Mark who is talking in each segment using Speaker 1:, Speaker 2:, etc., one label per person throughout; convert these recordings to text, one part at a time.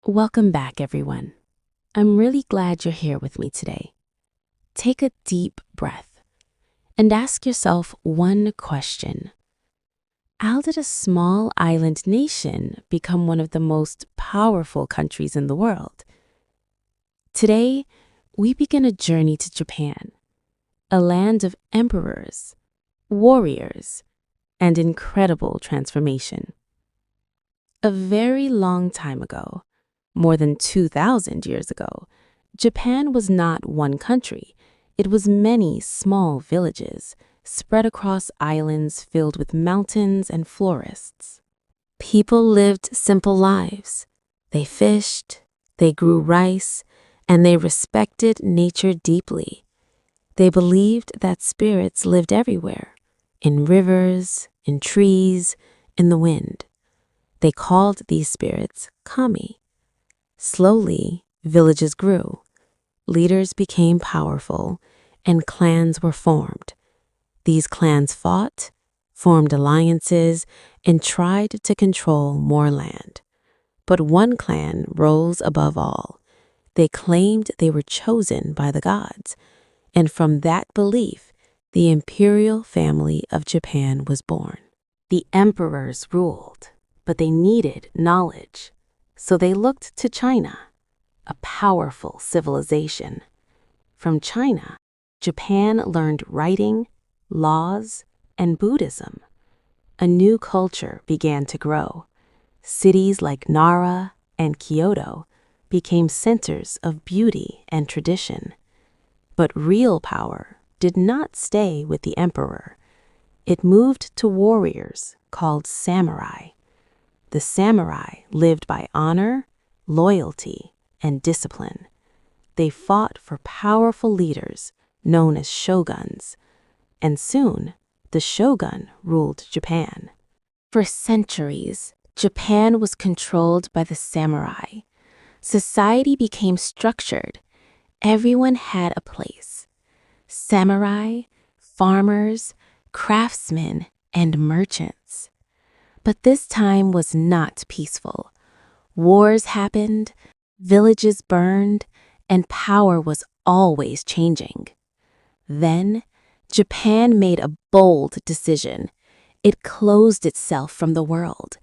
Speaker 1: Welcome back, everyone. I'm really glad you're here with me today. Take a deep breath and ask yourself one question. How did a small island nation become one of the most powerful countries in the world? Today, we begin a journey to Japan, a land of emperors, warriors, and incredible transformation. A very long time ago, more than 2,000 years ago, Japan was not one country. It was many small villages spread across islands filled with mountains and forests. People lived simple lives. They fished, they grew rice, and they respected nature deeply. They believed that spirits lived everywhere, in rivers, in trees, in the wind. They called these spirits kami. Slowly, villages grew. Leaders became powerful, and clans were formed. These clans fought, formed alliances, and tried to control more land. But one clan rose above all. They claimed they were chosen by the gods, and from that belief, the imperial family of Japan was born. The emperors ruled, but they needed knowledge. So they looked to China, a powerful civilization. From China, Japan learned writing, laws, and Buddhism. A new culture began to grow. Cities like Nara and Kyoto became centers of beauty and tradition. But real power did not stay with the emperor. It moved to warriors called samurai. The samurai lived by honor, loyalty, and discipline. They fought for powerful leaders known as shoguns, and soon the shogun ruled Japan. For centuries, Japan was controlled by the samurai. Society became structured. Everyone had a place. Samurai, farmers, craftsmen, and merchants. But this time was not peaceful. Wars happened, villages burned, and power was always changing. Then, Japan made a bold decision. It closed itself from the world.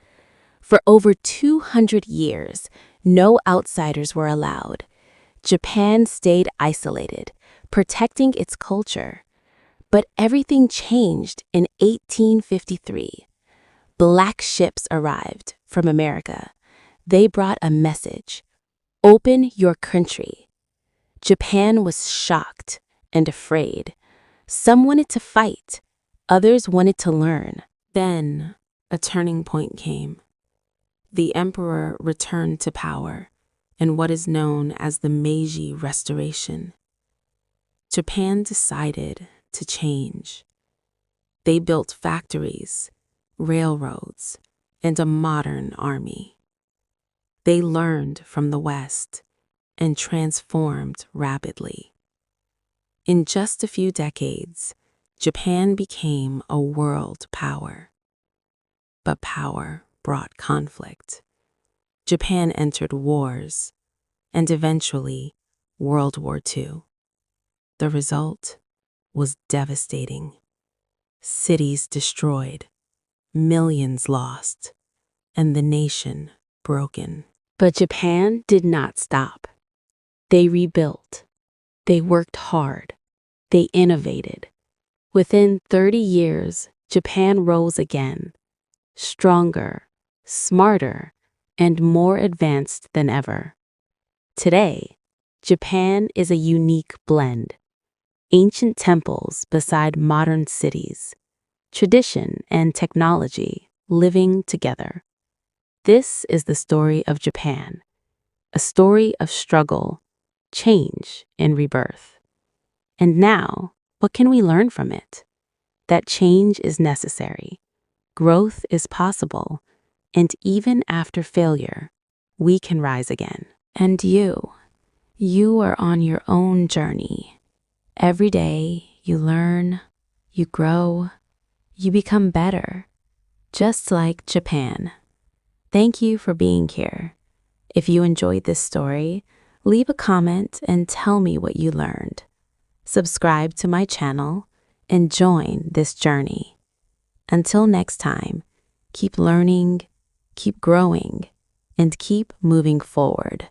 Speaker 1: For over 200 years, no outsiders were allowed. Japan stayed isolated, protecting its culture. But everything changed in 1853. Black ships arrived from America. They brought a message: open your country. Japan was shocked and afraid. Some wanted to fight, others wanted to learn. Then a turning point came. The emperor returned to power in what is known as the Meiji Restoration. Japan decided to change. They built factories, railroads, and a modern army. They learned from the West and transformed rapidly. In just a few decades, Japan became a world power. But power brought conflict. Japan entered wars, and eventually World War II. The result was devastating. Cities destroyed, millions lost, and the nation broken. But Japan did not stop. They rebuilt. They worked hard. They innovated. Within 30 years, Japan rose again, stronger, smarter, and more advanced than ever. Today, Japan is a unique blend. Ancient temples beside modern cities, tradition and technology living together. This is the story of Japan, a story of struggle, change, and rebirth. And now, what can we learn from it? That change is necessary, growth is possible, and even after failure, we can rise again. And you are on your own journey. Every day, you learn, you grow, you become better, just like Japan. Thank you for being here. If you enjoyed this story, leave a comment and tell me what you learned. Subscribe to my channel and join this journey. Until next time, keep learning, keep growing, and keep moving forward.